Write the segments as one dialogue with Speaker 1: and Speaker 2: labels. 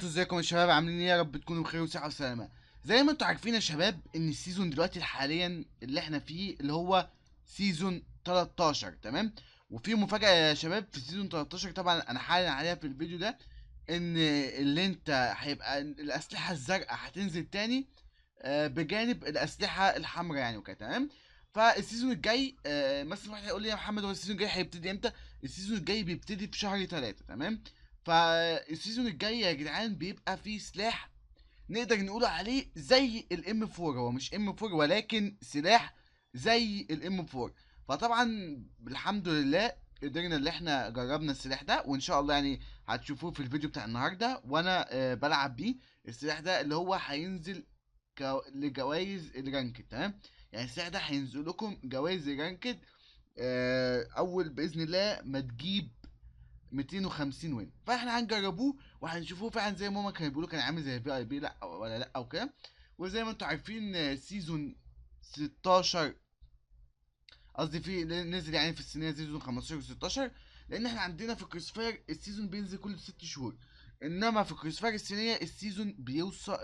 Speaker 1: ازيكم يا شباب؟ عاملين ايه؟ يا رب تكونوا بخير وصحة وسلامة. زي ما انتوا عارفين يا شباب ان السيزون دلوقتي حاليا اللي احنا فيه اللي هو سيزون 13. تمام. وفي مفاجأة يا شباب في سيزون 13، طبعا انا حاليا عليها في الفيديو ده، ان اللي انت هيبقى الاسلحة الزرقاء هتنزل تاني، بجانب الاسلحة الحمراء يعني وكده. تمام. فالسيزون الجاي، مثلا واحد هيقول لي يا محمد هو السيزون الجاي هيبتدي امتى؟ السيزون الجاي بيبتدي في شهر 3. تمام. فالسيزون الجاي يا جدعان بيبقى فيه سلاح نقدر نقول عليه زي الام 4. هو مش ام 4 ولكن سلاح زي الام 4. فطبعا الحمد لله قدرنا اللي احنا جربنا السلاح ده، وان شاء الله يعني هتشوفوه في الفيديو بتاع النهارده وانا بلعب بيه. السلاح ده اللي هو هينزل لجوائز الرانكد. تمام. يعني السلاح ده هينزل لكم جوائز الرانكد اول باذن الله ما تجيب 250 وين. فاحنا هنجربوه وهنشوفوه فعلا زي ما هما كانوا بيقولوا كان عامل زي VIP لا ولا لا او كده. وزي ما انتم عارفين سيزون 16، قصدي في نزل يعني في السنه سيزون 15 و16، لان احنا عندنا في كروسفاير السيزون بينزل كل 6 شهور، انما في كروسفاير السنيه السيزون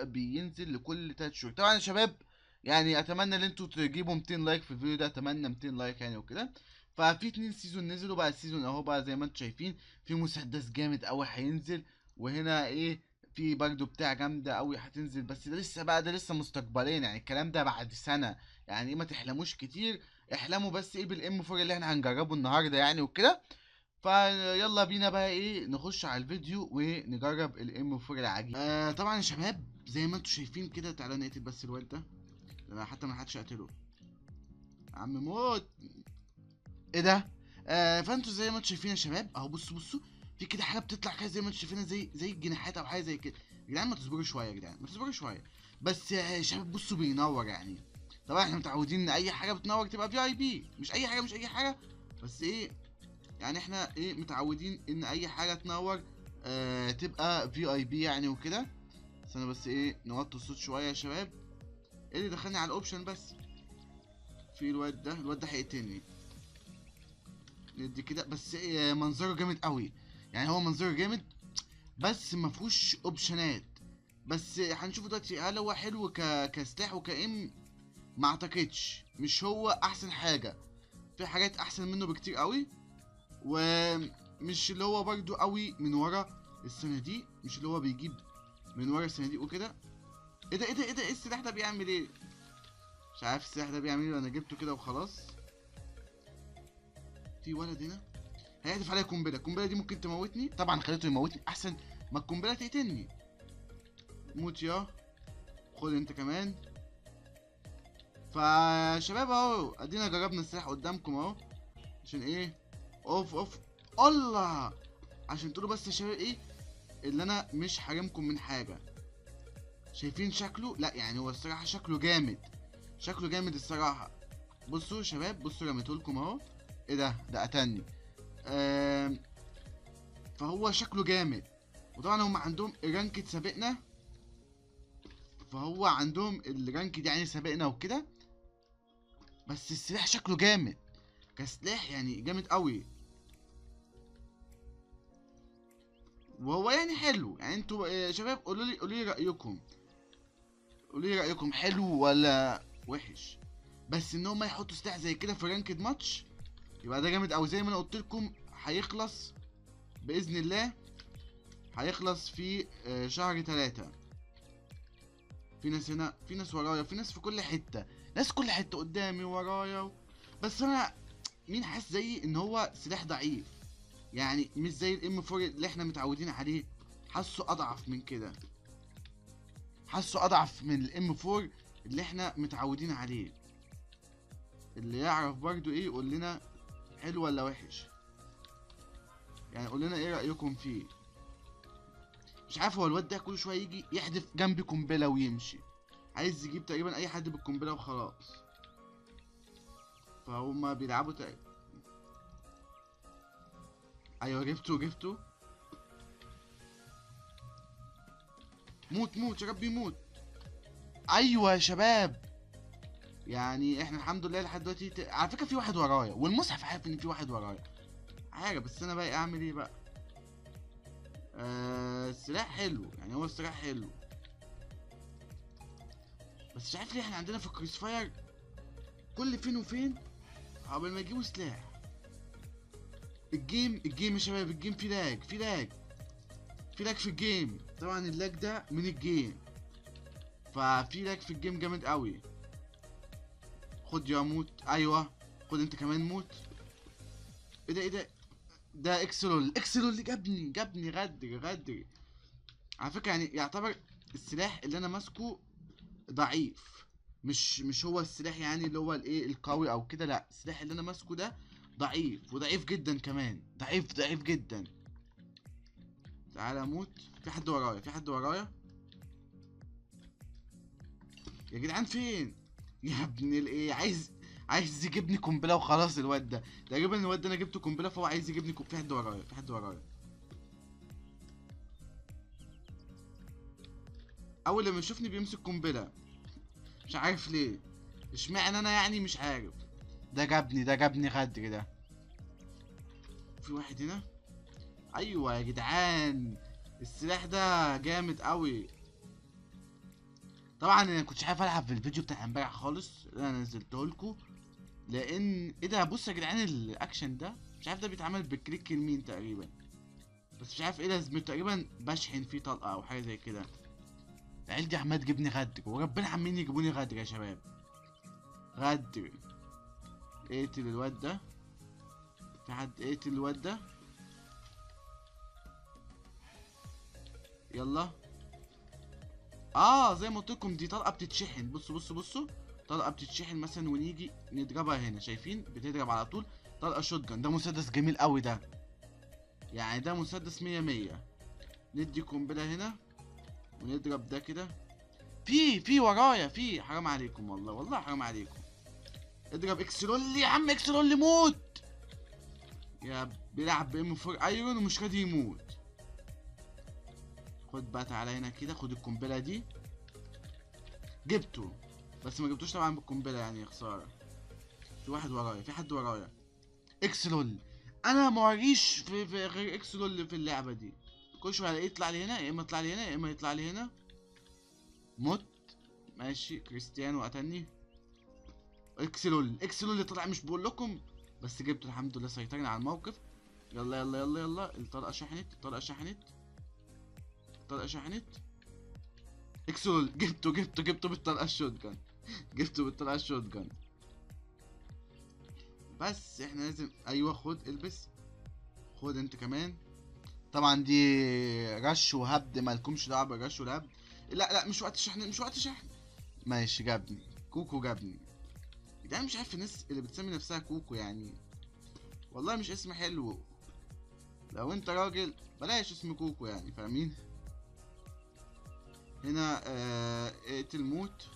Speaker 1: بينزل لكل 3 شهور. طبعا يا شباب يعني اتمنى ان انتوا تجيبوا 200 لايك في الفيديو ده، اتمنى 200 لايك يعني وكده. ففي 2 سيزون نزلوا بقى، السيزون اهو بقى زي ما انتم شايفين في مسدس جامد قوي هينزل، وهنا ايه في برضه بتاع جامده قوي هتنزل، بس ده لسه بقى، ده لسه مستقبلين يعني الكلام ده بعد سنه. يعني ايه ما تحلموش كتير، احلموا بس ايه بالام 4 اللي احنا هنجربه النهارده يعني وكده. فيلا بينا بقى ايه نخش على الفيديو ونجرب الام 4 العجيب. طبعا يا شباب زي ما انتم شايفين كده، تعالوا نقتل بس الواد ده، انا حتى ما حدش قتله. عم موت. ايه ده؟ فانتوا زي ما انتم شايفين يا شباب اهو، بصوا في كده حاجه بتطلع كده زي ما انتم شايفينها، زي الجناحات او حاجه زي كده. يا جدعان ما تصبروا شويه، يا جدعان ما تصبروا شويه. بس يا شباب بصوا بينور يعني. طبعا احنا متعودين ان اي حاجه بتنور تبقى VIP، مش اي حاجه، مش اي حاجه. بس ايه يعني احنا ايه متعودين ان اي حاجه تنور تبقى VIP يعني وكده. استنى بس ايه نوطي الصوت شويه يا شباب. ايه اللي دخلني على الاوبشن بس؟ في الواد ده هيقتلني. ندي كده بس إيه، منظره جامد قوي. يعني هو منظره جامد بس ما فيهوش اوبشنات. بس هنشوف دلوقتي هل هو حلو كسلاح وكأم. ما اعتقدش، مش هو احسن حاجه، في حاجات احسن منه بكتير قوي. ومش اللي هو برضو قوي من ورا الصناديق، مش اللي هو بيجيب من ورا الصناديق وكده. ايه السلاح ده بيعمل ايه؟ مش عارف السلاح ده بيعمل ايه، انا جبته كده وخلاص. في ولد هنا هيهدف عليا قنبله، القنبله دي ممكن تموتني. طبعا خليته يموتني احسن ما القنبله تقتلني. موت يا، خد انت كمان. فشباب اهو ادينا جربنا السلاح قدامكم اهو. عشان ايه؟ اوف الله، عشان تقولوا بس يا شباب ايه اللي انا مش حارمكم من حاجه. شايفين شكله؟ لا يعني هو الصراحه شكله جامد، شكله جامد الصراحه. بصوا يا شباب، بصوا رميتهولكم اهو. ايه ده قتلني. آم، فهو شكله جامد. وطبعا هم عندهم الرانكد سابقنا، فهو عندهم الرانكد يعني سابقنا وكده. بس السلاح شكله جامد كسلاح، يعني جامد قوي. وهو يعني حلو. يعني انتوا يا شباب قولوا لي رايكم، قولوا لي رايكم حلو ولا وحش. بس ان هم يحطوا سلاح زي كده في رانكد ماتش يبقى ده جامد قوي. زي ما انا قلت لكم هيخلص باذن الله، هيخلص في شهر 3. في ناس هنا، في ناس ورايا، في ناس في كل حته، ناس كل حته قدامي ورايا. بس انا مين حاسس زي ان هو سلاح ضعيف، يعني مش زي الام 4 اللي احنا متعودين عليه. حاسه اضعف من كده، حاسه اضعف من الام 4 اللي احنا متعودين عليه. اللي يعرف برضو ايه يقول لنا حلو ولا وحش، يعني قول لنا ايه رايكم فيه. مش عارف، هو الواد ده كل شويه يجي يحدف جنبي قنبله ويمشي، عايز يجيب تقريبا اي حد بالقنبله وخلاص. فهم بيلعبوا ايوه جبته. موت يا رب يموت. ايوه يا شباب، يعني احنا الحمد لله لحد دلوقتي على فكره في واحد ورايا، والمصحف عارف ان في واحد ورايا حاجه. بس انا بقى اعمل ايه بقى؟ السلاح حلو يعني، هو السلاح حلو، بس مش عارف ليه احنا عندنا في الكروس فاير كل فين وفين قبل ما يجيبوا سلاح. الجيم يا شباب، الجيم فيه لاج، في الجيم. طبعا اللاج ده من الجيم، ففي لاج في الجيم جامد قوي. خد يا موت، ايوه خد انت كمان موت. ايه ده ده اكسلول اللي جابني غدر على فكره. يعني يعتبر السلاح اللي انا ماسكه ضعيف، مش هو السلاح يعني اللي هو الايه القوي او كده، لا السلاح اللي انا ماسكه ده ضعيف، وضعيف جدا كمان، ضعيف جدا. تعالى اموت، في حد ورايا يا جدعان فين؟ يا ابن الايه، عايز يجيبني قنبله وخلاص. الواد ده تقريبا، الواد ده انا جبته قنبله، فهو عايز يجيبني في حد ورايا. اول لما يشوفني بيمسك قنبله، مش عارف ليه، اشمعنى انا يعني، مش عارف. ده جابني غدر ده. في واحد هنا، ايوه يا جدعان، السلاح ده جامد قوي. طبعا انا كنتش عارف العب في الفيديو بتاع امبارح خالص اللي انا نزلته لكم، لان ايه ده، بص يا جدعان الاكشن ده، مش عارف ده بيتعمل بالكليك اليمين تقريبا، بس مش عارف ايه لازمته، تقريبا بشحن فيه طلقه او حاجه زي كده. العيال دي عمال تجيبني غدر، وربنا عمالين يجيبوني غدر يا شباب، غدر. اقتل الواد ده، في حد اقتل الواد ده، يلا. زي ما قلت لكم، دي طلقه بتتشحن، بصوا طلقه بتتشحن مثلا، ونيجي نضربها هنا، شايفين بتضرب على طول. طلقه شوت جان، ده مسدس جميل قوي ده، يعني ده مسدس 100. ندي قنبله هنا ونضرب ده كده. في ورايا، حرام عليكم والله حرام عليكم. اضرب اكسلولي يا عم، اكسلولي موت. يا بيلعب بام 4 ايرون ومش راضي يموت. خد بقى، تعالى هنا كده، خد القنبله دي. جبته، بس ما جبتوش طبعا بالقنبله، يعني خساره. في واحد ورايا، في حد ورايا. اكسلول، انا موريش في غير اكسلول في اللعبه دي. كل شويه الاقيه يطلع لي هنا، يا اما يطلع لي هنا، يا اما يطلع لي هنا. موت. ماشي، كريستيانو قتلني. اكسلول اللي طلع، مش بقول لكم، بس جبته الحمد لله، سيطرنا على الموقف. يلا الطلقه شحنت. اكسلول، جبته بالطلقه الشوت جان. بس احنا لازم، ايوه خد البس، خد انت كمان. طبعا دي رش وهبد، مالكمش دعوه بالرش والهبد. لا مش وقت شحن. ماشي، جابني كوكو، جابني. ده مش عارف الناس اللي بتسمي نفسها كوكو يعني، والله مش اسم حلو. لو انت راجل بلاش اسم كوكو يعني، فاهمين. هنا اقتل موت.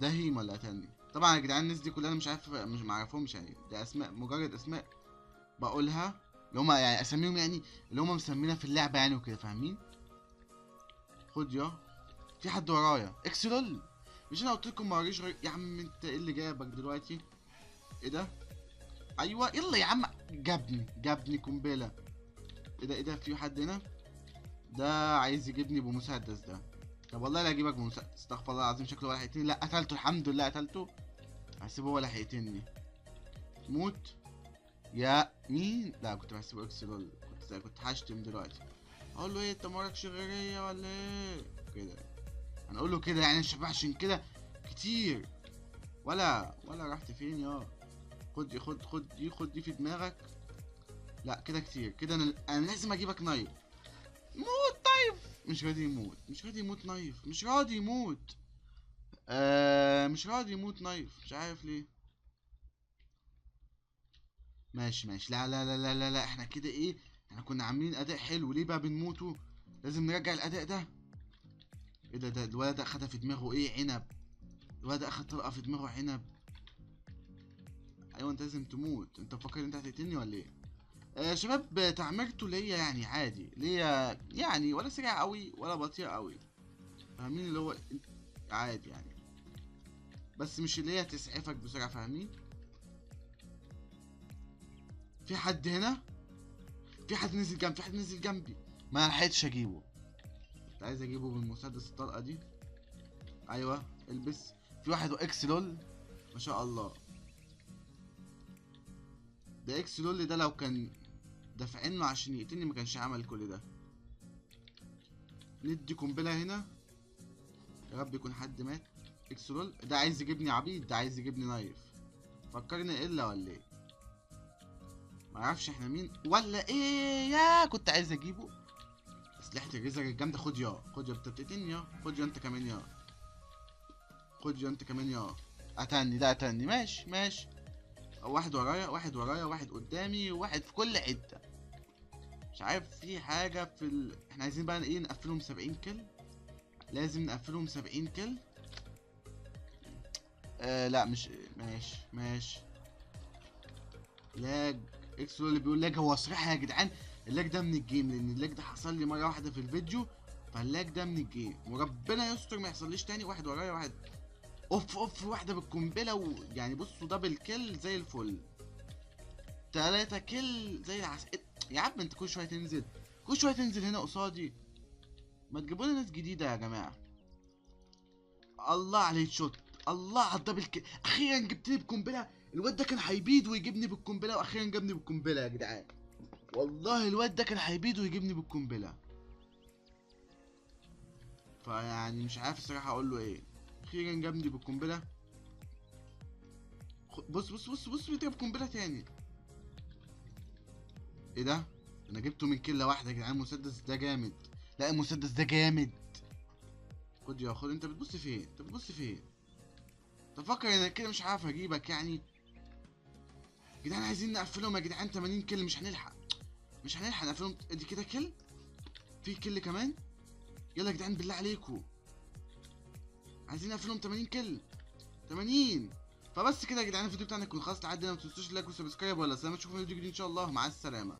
Speaker 1: ده هيم ولا قتلني؟ طبعا يا جدعان الناس دي كلها انا مش عارف، مش معرفهمش يعني، ده اسماء، مجرد اسماء بقولها، اللي هما يعني اساميهم يعني، اللي هما مسمينها في اللعبه يعني وكده، فاهمين. خد يا، في حد ورايا اكسلول. مش انا قلت لكم ما وريش غير، يا عم انت ايه اللي جابك دلوقتي؟ ايه ده؟ ايوه يلا يا عم، جابني قنبله. ايه ده في حد هنا، ده عايز يجيبني بمسدس ده. طب والله لا اجيبك بمسدس، استغفر الله العظيم، شكله ولا هيقتلني. لا قتلته، الحمد لله قتلته. هسيبه ولا هيقتلني. موت. يا مين؟ لا كنت بحسبه اكسلول، كنت هشتم دلوقتي، اقول له ايه انت مالكش غيريه ولا ايه كده. هنقول له كده يعني، عشان كده كتير. ولا رحت فين يا؟ خد دي في دماغك. لا كده كتير كده، انا لازم اجيبك نايف. موت نايف. مش راضي يموت نايف، مش راضي يموت. مش راضي يموت نايف، مش عارف ليه. ماشي لا احنا كده ايه، احنا كنا عاملين اداء حلو، ليه بقى بنموتوا؟ لازم نرجع الاداء ده. ايه ده الولد ده اخدها في دماغه ايه، عنب. الولد ده اخد طلقه في دماغه عنب. ايوه انت لازم تموت، انت فاكر انت هتقتلني ولا ايه؟ شباب، تعميرته ليا يعني عادي، ليا يعني ولا سريع قوي ولا بطيء قوي، فاهمين اللي هو عادي يعني، بس مش اللي هي تسعفك بسرعه، فاهمين. في حد هنا، في حد نزل جنبي، في حد نزل جنبي، ما لحقتش اجيبه. كنت عايز اجيبه بالمسدس الطلقه دي. ايوه البس. في واحد اكس لول، ما شاء الله. ده اكس لول ده لو كان دافعين له عشان يقتلني ما كانش عمل كل ده. ندي قنبله هنا، يا رب يكون حد مات. اكس لول ده عايز يجيبني عبيط، ده عايز يجيبني نايف. فكرني الا ولا ايه؟ معرفش احنا مين ولا ايه. يا كنت عايز اجيبه. اسلحة الريزر الجامدة. خد يا، خد يا بتبتتين يا، خد يا انت كمان يا، خد يا انت كمان يا. قتلني ده، قتلني. ماشي ماشي. واحد ورايا، واحد ورايا، واحد قدامي، واحد في كل حتة. مش عارف في حاجة احنا عايزين بقى ايه، نقفلهم 70 كل. لازم نقفلهم 70 كل. لا مش ماشي ماشي. لاج. اكسو اللي بيقول لاج، هو صريح يا جدعان. اللاج ده من الجيم، لان اللاج ده حصل لي مره واحده في الفيديو. فاللاج ده من الجيم، وربنا يستر ما يحصليش تاني. واحد ورايا، واحد اوف اوف، واحده بالقنبله يعني بصوا دبل كيل زي الفل. 3 كيل زي العسل. يا عم انت كل شويه تنزل، كل شويه تنزل هنا قصادي. ما تجيبوا لنا ناس جديده يا جماعه. الله عليه شوت، الله على الدبل كيل. اخيرا جبتني بقنبله. الواد ده كان هيبيد ويجيبني بالقنبله، واخيرا جابني بالقنبله يا جدعان. والله الواد ده كان هيبيد ويجيبني بالقنبله. فيعني مش عارف الصراحه اقول له ايه. اخيرا جابني بالقنبله. بص بص بص بص، بيضرب قنبله تاني. ايه ده؟ انا جبته من كله واحده يا جدعان. المسدس ده جامد. لا المسدس ده جامد. خد يا خد. انت بتبص فين؟ انت بتبص فين؟ تفكر انا كده مش عارف اجيبك يعني. يا جدعان عايزين نقفلهم يا جدعان. 80 كل مش هنلحق، مش هنلحق نقفلهم. ادي كده كل، في كل كمان. يلا يا جدعان بالله عليكم، عايزين نقفلهم 80 كل. 80. فبس كده يا جدعان الفيديو بتاعنا يكون خلاص لحد هنا. ما تنسوش اللايك والسبسكرايب. ولا سلام، اشوفكم في فيديو جديد ان شاء الله. مع السلامه.